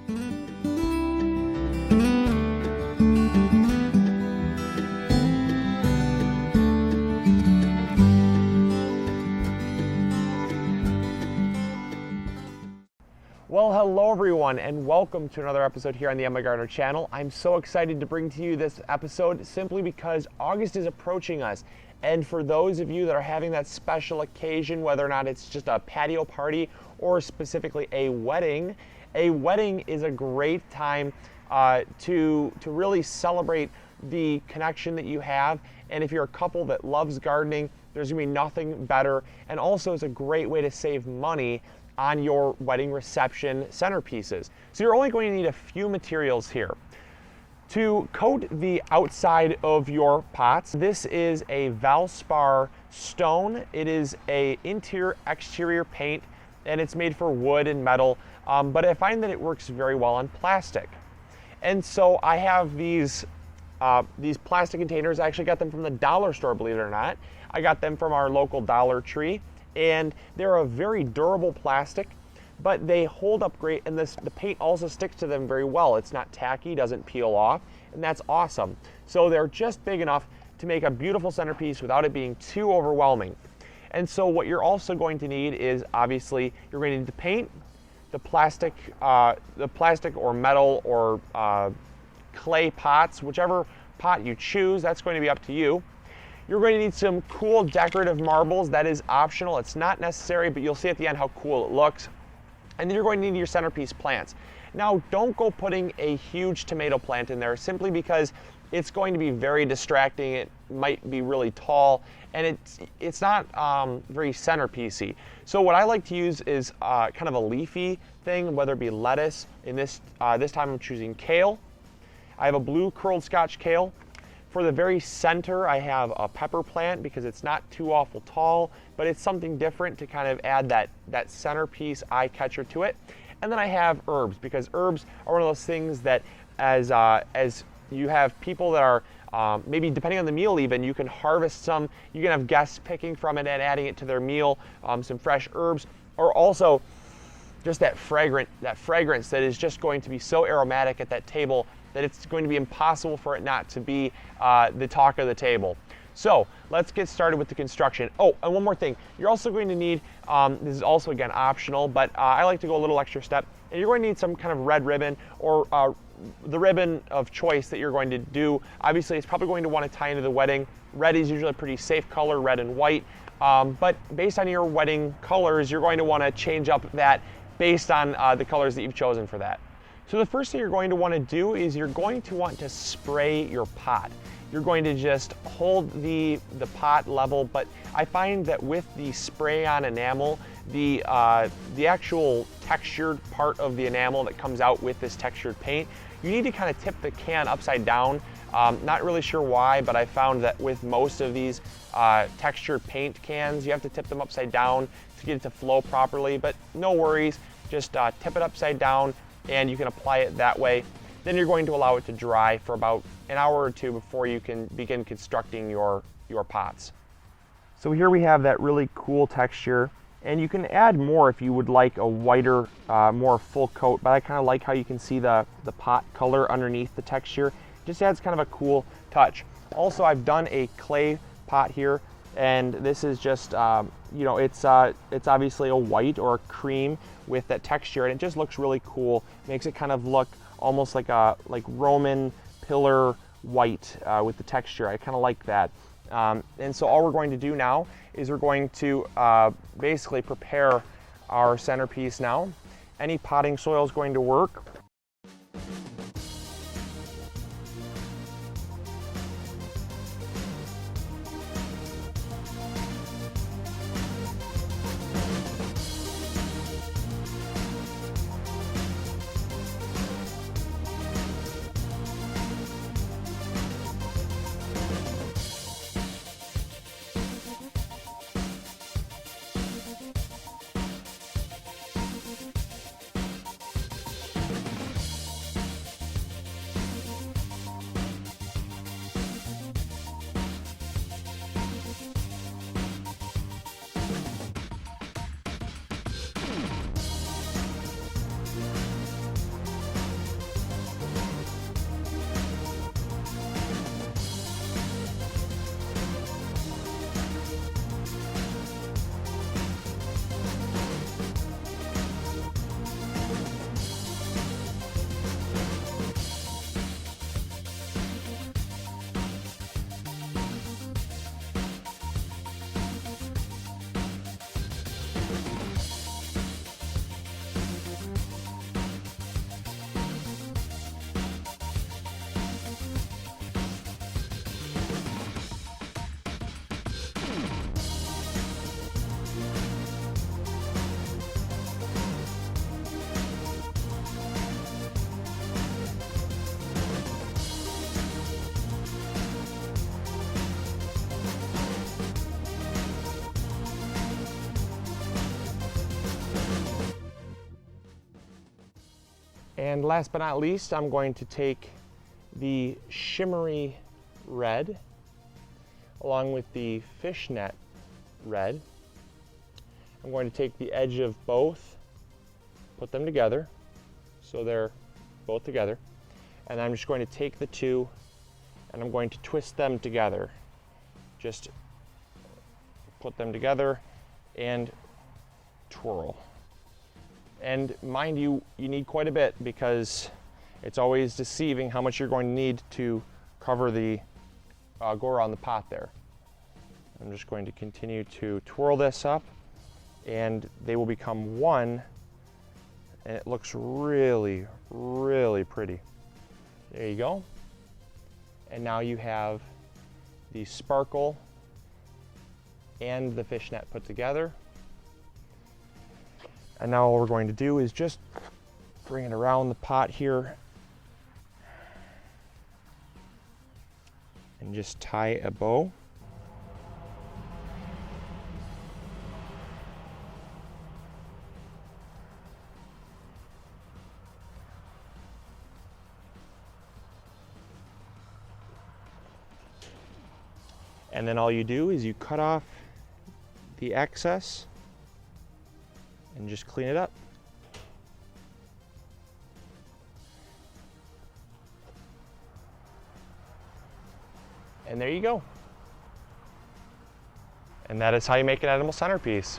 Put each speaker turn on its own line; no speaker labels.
Well, hello everyone, and welcome to another episode here on the MIgardener channel. I'm so excited to bring to you this episode simply because August is approaching us. And for those of you that are having that special occasion, whether or not it's just a patio party or specifically a wedding is a great time to really celebrate the connection that you have. And if you're a couple that loves gardening, there's gonna be nothing better. And also it's a great way to save money on your wedding reception centerpieces. So you're only going to need a few materials here. To coat the outside of your pots, this is a Valspar stone. It is a interior-exterior paint, and it's made for wood and metal, but I find that it works very well on plastic. And so I have these plastic containers. I actually got them from the dollar store, believe it or not. I got them from our local Dollar Tree. And they're a very durable plastic, but they hold up great, and the paint also sticks to them very well. It's not tacky, doesn't peel off, and that's awesome. So they're just big enough to make a beautiful centerpiece without it being too overwhelming. And so what you're also going to need is, obviously, you're going to need the paint, the plastic or metal or clay pots, whichever pot you choose, that's going to be up to you. You're going to need some cool decorative marbles. That is optional. It's not necessary, but you'll see at the end how cool it looks. And then you're going to need your centerpiece plants. Now, don't go putting a huge tomato plant in there simply because it's going to be very distracting. It might be really tall, and it's not very centerpiecey. So what I like to use is kind of a leafy thing, whether it be lettuce. In this time I'm choosing kale. I have a blue curled Scotch kale. For the very center, I have a pepper plant because it's not too awful tall, but it's something different to kind of add that centerpiece eye catcher to it. And then I have herbs, because herbs are one of those things that as you have people that are maybe depending on the meal even, you can harvest some, you can have guests picking from it and adding it to their meal, some fresh herbs, or also just that fragrance that is just going to be so aromatic at that table that it's going to be impossible for it not to be the talk of the table. So let's get started with the construction. Oh, and one more thing. You're also going to need, this is also again optional, but I like to go a little extra step, and you're going to need some kind of red ribbon or the ribbon of choice that you're going to do. Obviously, it's probably going to want to tie into the wedding. Red is usually a pretty safe color, red and white, but based on your wedding colors, you're going to want to change up that based on the colors that you've chosen for that. So the first thing you're going to want to do is you're going to want to spray your pot. You're going to just hold the pot level, but I find that with the spray-on enamel, the actual textured part of the enamel that comes out with this textured paint, you need to kind of tip the can upside down. Not really sure why, but I found that with most of these textured paint cans, you have to tip them upside down to get it to flow properly, but no worries, just tip it upside down and you can apply it that way. Then you're going to allow it to dry for about an hour or two before you can begin constructing your pots. So here we have that really cool texture, and you can add more if you would like a whiter, more full coat, but I kind of like how you can see the pot color underneath the texture. Just adds kind of a cool touch. Also, I've done a clay pot here, and this is just, you know, it's obviously a white or a cream with that texture, and it just looks really cool. Makes it kind of look almost like a Roman pillar white with the texture. I kind of like that. And so all we're going to do now is we're going to basically prepare our centerpiece now. Any potting soil is going to work. And last but not least, I'm going to take the shimmery red along with the fishnet red. I'm going to take the edge of both, put them together so they're both together, and I'm just going to take the two and I'm going to twist them together. Just put them together and twirl. And mind you, you need quite a bit because it's always deceiving how much you're going to need to cover the go around the pot there. I'm just going to continue to twirl this up and they will become one, and it looks really, really pretty. There you go. And now you have the sparkle and the fishnet put together. And now all we're going to do is just bring it around the pot here and just tie a bow. And then all you do is you cut off the excess and just clean it up. And there you go. And that is how you make an edible centerpiece.